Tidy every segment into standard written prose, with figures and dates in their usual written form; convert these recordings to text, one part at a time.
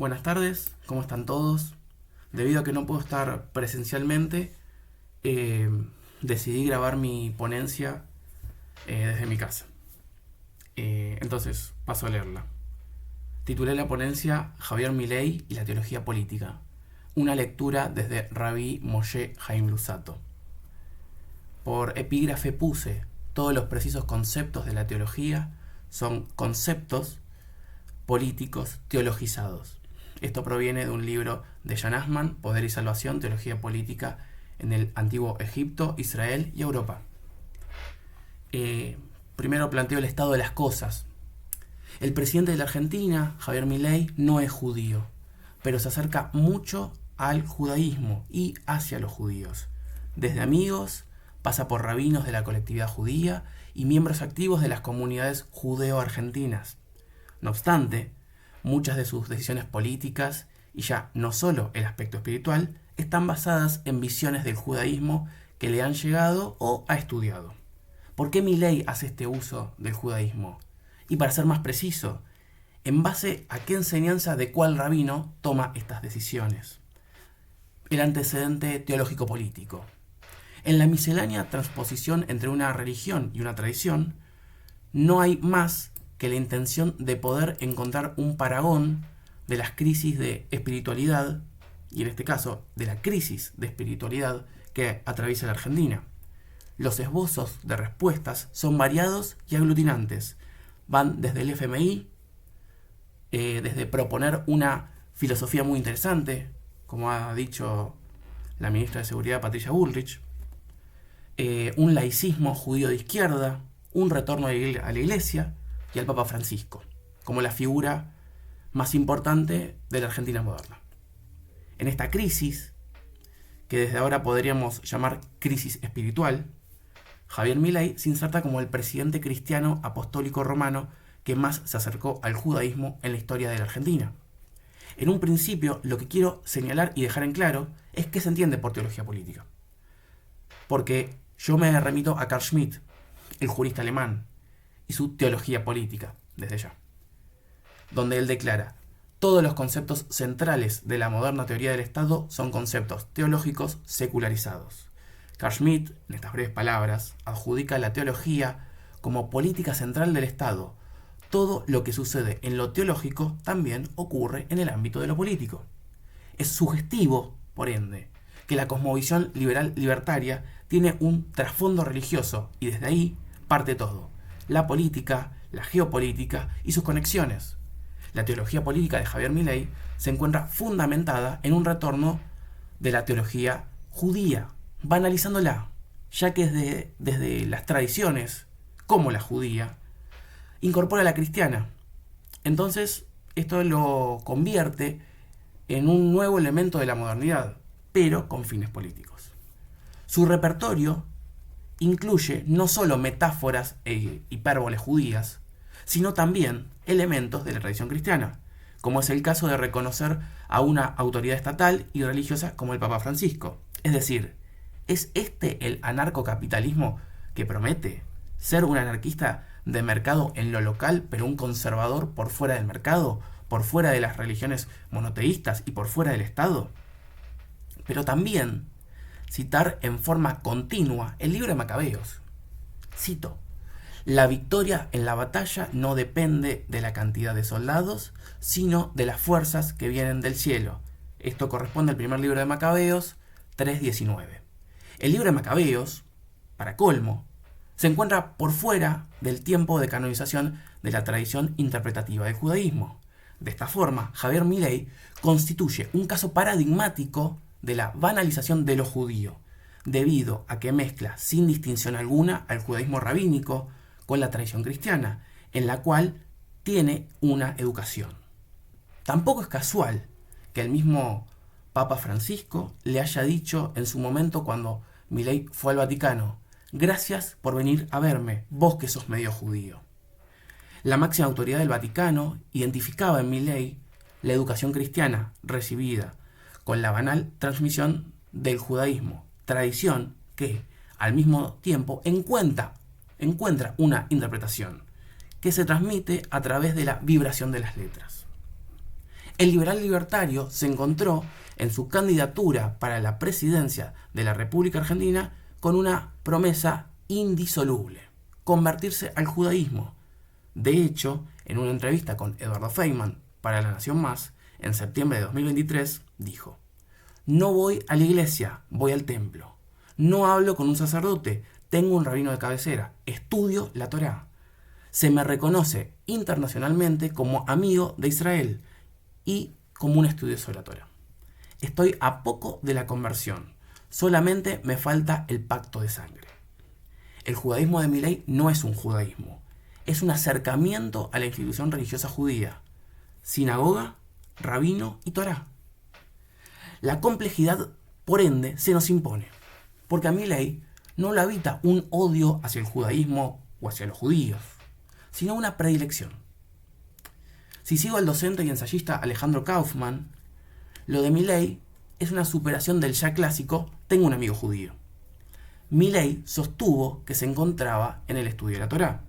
Buenas tardes, ¿cómo están todos? Debido a que no puedo estar presencialmente, eh, decidí grabar mi ponencia desde mi casa. Entonces, paso a leerla. Titulé la ponencia Javier Milei y la teología política. Una lectura desde Rabbi Moshe Chaim Luzzatto. Por epígrafe puse: todos los precisos conceptos de la teología son conceptos políticos teologizados. Esto proviene de un libro de Jan Assmann, Poder y Salvación, Teología Política en el Antiguo Egipto, Israel y Europa. Primero planteo el estado de las cosas. El presidente de la Argentina, Javier Milei, no es judío, pero se acerca mucho al judaísmo y hacia los judíos. Desde amigos, pasa por rabinos de la colectividad judía y miembros activos de las comunidades judeo-argentinas. No obstante, muchas de sus decisiones políticas, y ya no solo el aspecto espiritual, están basadas en visiones del judaísmo que le han llegado o ha estudiado. ¿Por qué Milei hace este uso del judaísmo? Y para ser más preciso, ¿en base a qué enseñanza de cuál rabino toma estas decisiones? El antecedente teológico-político. En la miscelánea transposición entre una religión y una tradición, no hay más que la intención de poder encontrar un paragón de las crisis de espiritualidad, y en este caso de la crisis de espiritualidad que atraviesa la Argentina. Los esbozos de respuestas son variados y aglutinantes. Van desde el FMI, desde proponer una filosofía muy interesante, como ha dicho la ministra de Seguridad Patricia Bullrich, un laicismo judío de izquierda, un retorno a la Iglesia y al Papa Francisco, como la figura más importante de la Argentina moderna. En esta crisis, que desde ahora podríamos llamar crisis espiritual, Javier Milei se inserta como el presidente cristiano apostólico romano que más se acercó al judaísmo en la historia de la Argentina. En un principio, lo que quiero señalar y dejar en claro es qué se entiende por teología política. Porque yo me remito a Carl Schmitt, el jurista alemán, y su teología política, desde ya, donde él declara: todos los conceptos centrales de la moderna teoría del Estado son conceptos teológicos secularizados. Carl Schmitt, en estas breves palabras, adjudica la teología como política central del Estado. Todo lo que sucede en lo teológico también ocurre en el ámbito de lo político. Es sugestivo, por ende, que la cosmovisión liberal libertaria tiene un trasfondo religioso y desde ahí parte todo: la política, la geopolítica y sus conexiones. La teología política de Javier Milei se encuentra fundamentada en un retorno de la teología judía, banalizándola, ya que desde las tradiciones, como la judía, incorpora la cristiana. Entonces, esto lo convierte en un nuevo elemento de la modernidad, pero con fines políticos. Su repertorio incluye no solo metáforas e hipérboles judías, sino también elementos de la tradición cristiana, como es el caso de reconocer a una autoridad estatal y religiosa como el Papa Francisco. Es decir, ¿es este el anarcocapitalismo que promete? ¿Ser un anarquista de mercado en lo local, pero un conservador por fuera del mercado, por fuera de las religiones monoteístas y por fuera del Estado? Pero también citar en forma continua el libro de Macabeos. Cito: la victoria en la batalla no depende de la cantidad de soldados, sino de las fuerzas que vienen del cielo. Esto corresponde al primer libro de Macabeos, 3:19. El libro de Macabeos, para colmo, se encuentra por fuera del tiempo de canonización de la tradición interpretativa del judaísmo. De esta forma, Javier Milei constituye un caso paradigmático de la banalización de lo judío, debido a que mezcla sin distinción alguna al judaísmo rabínico con la tradición cristiana, en la cual tiene una educación. Tampoco es casual que el mismo Papa Francisco le haya dicho en su momento, cuando Milei fue al Vaticano: gracias por venir a verme, vos que sos medio judío. La máxima autoridad del Vaticano identificaba en Milei la educación cristiana recibida con la banal transmisión del judaísmo, tradición que, al mismo tiempo, encuentra una interpretación que se transmite a través de la vibración de las letras. El liberal libertario se encontró en su candidatura para la presidencia de la República Argentina con una promesa indisoluble: convertirse al judaísmo. De hecho, en una entrevista con Eduardo Feynman para La Nación Más, en septiembre de 2023, dijo: no voy a la iglesia, voy al templo. No hablo con un sacerdote, tengo un rabino de cabecera, estudio la Torá. Se me reconoce internacionalmente como amigo de Israel y como un estudioso de la Torá. Estoy a poco de la conversión, solamente me falta el pacto de sangre. El judaísmo de Milei no es un judaísmo, es un acercamiento a la institución religiosa judía: sinagoga, rabino y Torá. La complejidad, por ende, se nos impone, porque a Milei no le habita un odio hacia el judaísmo o hacia los judíos, sino una predilección. Si sigo al docente y ensayista Alejandro Kaufman, lo de Milei es una superación del ya clásico «tengo un amigo judío». Milei sostuvo que se encontraba en el estudio de la Torá.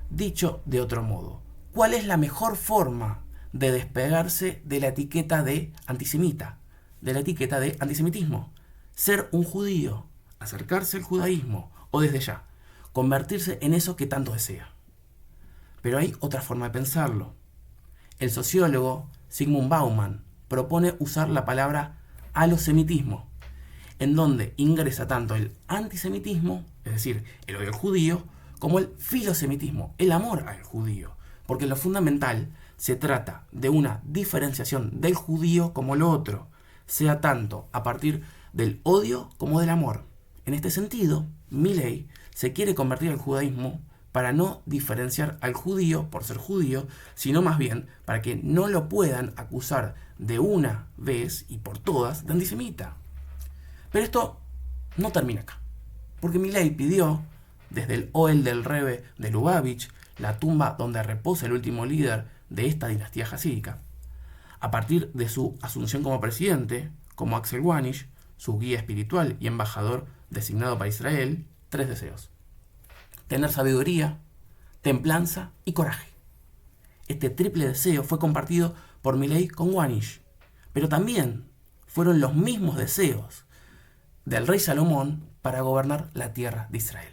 Dicho de otro modo, ¿cuál es la mejor forma de despegarse de la etiqueta de antisemita, de la etiqueta de antisemitismo? Ser un judío, acercarse al judaísmo o, desde ya, convertirse en eso que tanto desea. Pero hay otra forma de pensarlo. El sociólogo Zygmunt Bauman propone usar la palabra alosemitismo, en donde ingresa tanto el antisemitismo, es decir, el odio al judío, como el filosemitismo, el amor al judío, porque en lo fundamental se trata de una diferenciación del judío como lo otro, sea tanto a partir del odio como del amor. En este sentido, Milei se quiere convertir al judaísmo para no diferenciar al judío por ser judío, sino más bien para que no lo puedan acusar de una vez y por todas de antisemita. Pero esto no termina acá, porque Milei pidió, desde el Ohel del Rebbe de Lubavitch, la tumba donde reposa el último líder de esta dinastía jasídica, a partir de su asunción como presidente, como Axel Wanish, su guía espiritual y embajador designado para Israel, 3 deseos: tener sabiduría, templanza y coraje. Este triple deseo fue compartido por Milei con Wanish, pero también fueron los mismos deseos del rey Salomón para gobernar la tierra de Israel.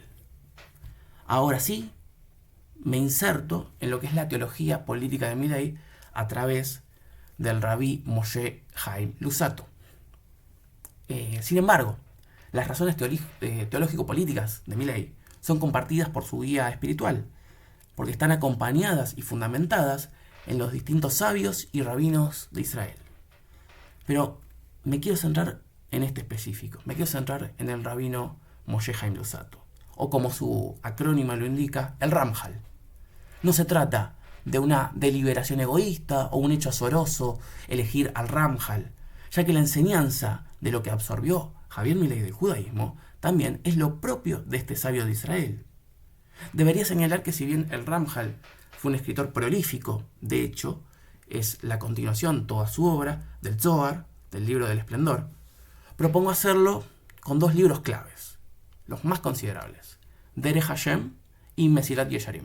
Ahora sí, me inserto en lo que es la teología política de Milei a través del rabí Moshe Chaim Luzzatto. Sin embargo, las razones teológico-políticas de Milei son compartidas por su guía espiritual, porque están acompañadas y fundamentadas en los distintos sabios y rabinos de Israel. Pero me quiero centrar en este específico, me quiero centrar en el rabino Moshe Chaim Luzzatto, o como su acrónimo lo indica, el Ramjal. No se trata de una deliberación egoísta o un hecho azoroso elegir al Ramjal, ya que la enseñanza de lo que absorbió Javier Milei del judaísmo también es lo propio de este sabio de Israel. Debería señalar que si bien el Ramjal fue un escritor prolífico, de hecho, es la continuación toda su obra del Zohar, del libro del esplendor, propongo hacerlo con 2 libros claves, los más considerables: Derech Hashem y Mesilat Yesharim.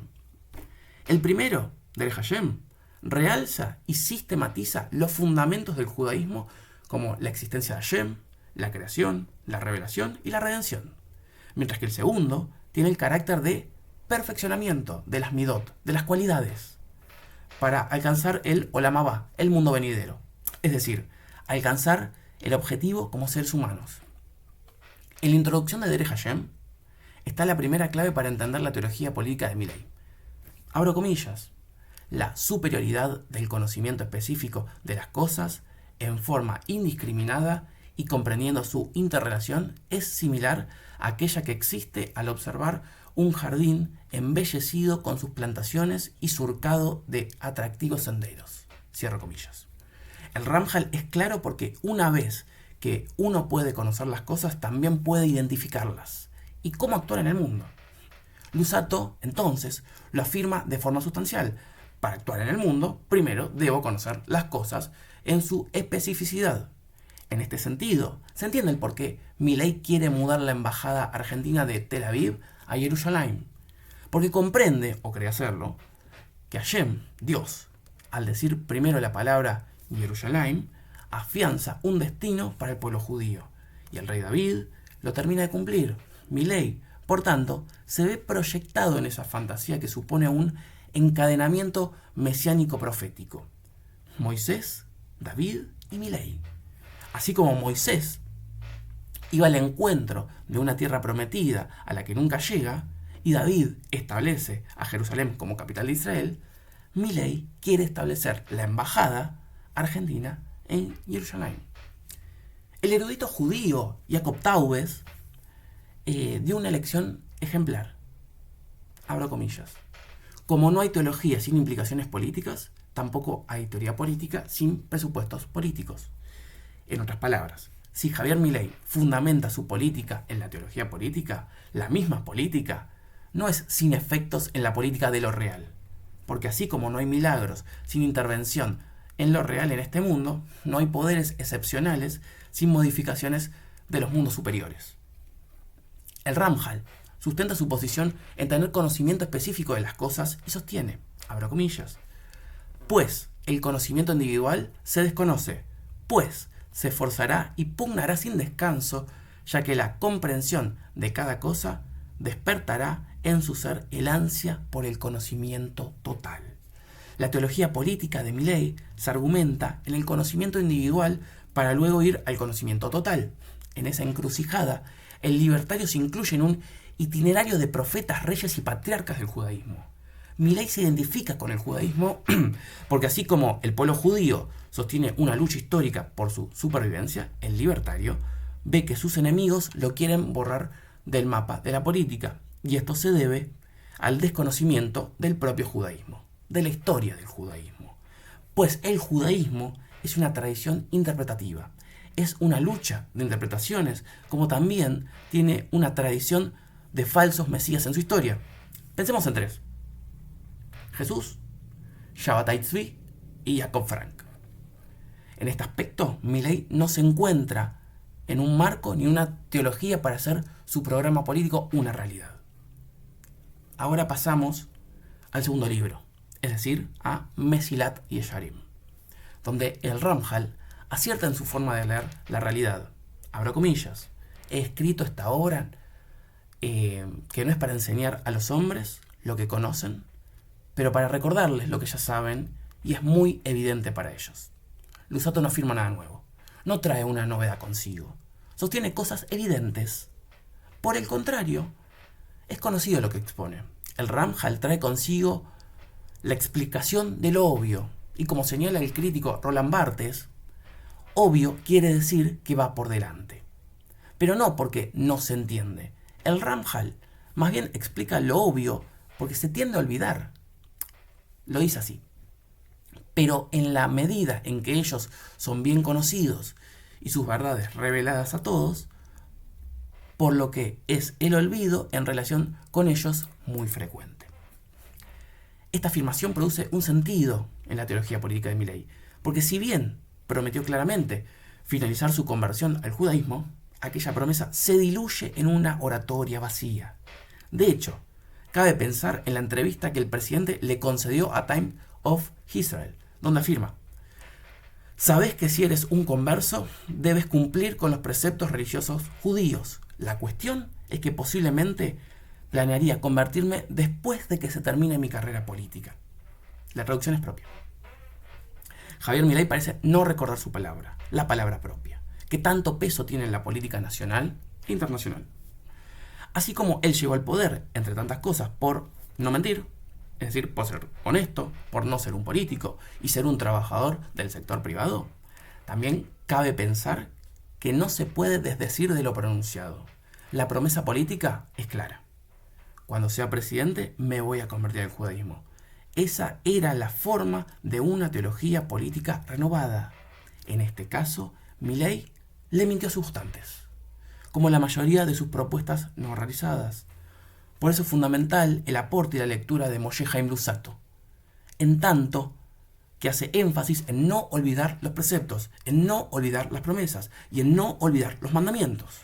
El primero, Derech Hashem, realza y sistematiza los fundamentos del judaísmo como la existencia de Hashem, la creación, la revelación y la redención, mientras que el segundo tiene el carácter de perfeccionamiento de las midot, de las cualidades, para alcanzar el Olam Habá, el mundo venidero, es decir, alcanzar el objetivo como seres humanos. En la introducción de Derech Hashem está la primera clave para entender la teología política de Milei. Abro comillas: la superioridad del conocimiento específico de las cosas en forma indiscriminada y comprendiendo su interrelación es similar a aquella que existe al observar un jardín embellecido con sus plantaciones y surcado de atractivos senderos. Cierro comillas. El Ramjal es claro porque una vez que uno puede conocer las cosas, también puede identificarlas y cómo actuar en el mundo. Luzzatto, entonces, lo afirma de forma sustancial: para actuar en el mundo, primero debo conocer las cosas en su especificidad. En este sentido, se entiende el por qué Milei quiere mudar la embajada argentina de Tel Aviv a Jerusalén, porque comprende, o cree hacerlo, que Hashem, Dios, al decir primero la palabra Jerusalén, afianza un destino para el pueblo judío, y el rey David lo termina de cumplir. Milei, por tanto, se ve proyectado en esa fantasía que supone un encadenamiento mesiánico profético. Moisés, David y Milei. Así como Moisés iba al encuentro de una tierra prometida a la que nunca llega, y David establece a Jerusalén como capital de Israel, Milei quiere establecer la embajada argentina en Jerusalén. El erudito judío Jacob Taubes dio una lección ejemplar. Abro comillas. Como no hay teología sin implicaciones políticas, tampoco hay teoría política sin presupuestos políticos. En otras palabras, si Javier Milei fundamenta su política en la teología política, la misma política no es sin efectos en la política de lo real. Porque así como no hay milagros sin intervención en lo real en este mundo, no hay poderes excepcionales sin modificaciones de los mundos superiores. El Ramjal sustenta su posición en tener conocimiento específico de las cosas y sostiene, abro comillas, pues el conocimiento individual se desconoce, pues se esforzará y pugnará sin descanso, ya que la comprensión de cada cosa despertará en su ser el ansia por el conocimiento total. La teología política de Milei se argumenta en el conocimiento individual para luego ir al conocimiento total. En esa encrucijada, el libertario se incluye en un itinerario de profetas, reyes y patriarcas del judaísmo. Milei se identifica con el judaísmo porque así como el pueblo judío sostiene una lucha histórica por su supervivencia, el libertario ve que sus enemigos lo quieren borrar del mapa de la política, y esto se debe al desconocimiento del propio judaísmo, de la historia del judaísmo. Pues el judaísmo es una tradición interpretativa, es una lucha de interpretaciones, como también tiene una tradición de falsos mesías en su historia. Pensemos en tres: Jesús, Shabbatai Tzvi y Jacob Frank. En este aspecto, Milei no se encuentra en un marco ni una teología para hacer su programa político una realidad. Ahora pasamos al segundo libro, es decir, a Mesilat Yesharim, donde el Ramjal acierta en su forma de leer la realidad. Abro comillas. He escrito esta obra que no es para enseñar a los hombres lo que conocen, pero para recordarles lo que ya saben y es muy evidente para ellos. Luzzatto no afirma nada nuevo, no trae una novedad consigo, sostiene cosas evidentes. Por el contrario, es conocido lo que expone. El Ramjal trae consigo la explicación de lo obvio, y como señala el crítico Roland Barthes, obvio quiere decir que va por delante. Pero no porque no se entiende. El Ramjal más bien explica lo obvio porque se tiende a olvidar. Lo dice así. Pero en la medida en que ellos son bien conocidos y sus verdades reveladas a todos, por lo que es el olvido en relación con ellos muy frecuente. Esta afirmación produce un sentido en la teología política de Milei, porque si bien prometió claramente finalizar su conversión al judaísmo, aquella promesa se diluye en una oratoria vacía. De hecho, cabe pensar en la entrevista que el presidente le concedió a Time of Israel, donde afirma: sabes que si eres un converso, debes cumplir con los preceptos religiosos judíos. La cuestión es que posiblemente planearía convertirme después de que se termine mi carrera política. La traducción es propia. Javier Milei parece no recordar su palabra, la palabra propia, que tanto peso tiene en la política nacional e internacional. Así como él llegó al poder, entre tantas cosas, por no mentir, es decir, por ser honesto, por no ser un político y ser un trabajador del sector privado, también cabe pensar que no se puede desdecir de lo pronunciado. La promesa política es clara. Cuando sea presidente, me voy a convertir al judaísmo. Esa era la forma de una teología política renovada. En este caso, Milei le mintió a sus votantes, como la mayoría de sus propuestas no realizadas. Por eso es fundamental el aporte y la lectura de Moshe Haim Luzzatto, en tanto que hace énfasis en no olvidar los preceptos, en no olvidar las promesas y en no olvidar los mandamientos.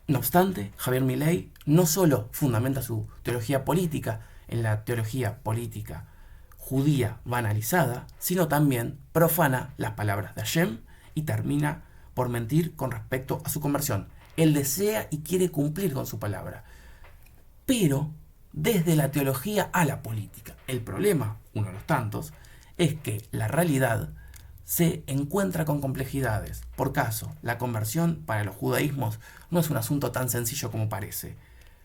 No obstante, Javier Milei no solo fundamenta su teología política en la teología política judía banalizada, sino también profana las palabras de Hashem y termina por mentir con respecto a su conversión. Él desea y quiere cumplir con su palabra, pero desde la teología a la política. El problema, uno de los tantos, es que la realidad se encuentra con complejidades. Por caso, la conversión para los judaísmos no es un asunto tan sencillo como parece.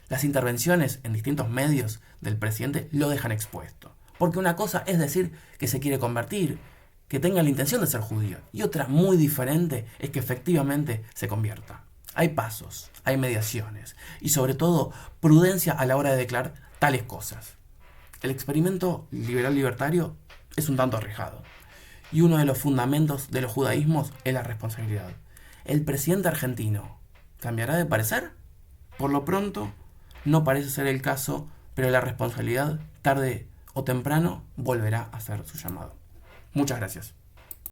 Las intervenciones en distintos medios del presidente lo dejan expuesto. Porque una cosa es decir que se quiere convertir, que tenga la intención de ser judío, y otra muy diferente es que efectivamente se convierta. Hay pasos, hay mediaciones y sobre todo prudencia a la hora de declarar tales cosas. El experimento liberal libertario es un tanto arriesgado. Y uno de los fundamentos de los judaísmos es la responsabilidad. ¿El presidente argentino cambiará de parecer? Por lo pronto, no parece ser el caso, pero la responsabilidad, tarde o temprano, volverá a hacer su llamado. Muchas gracias.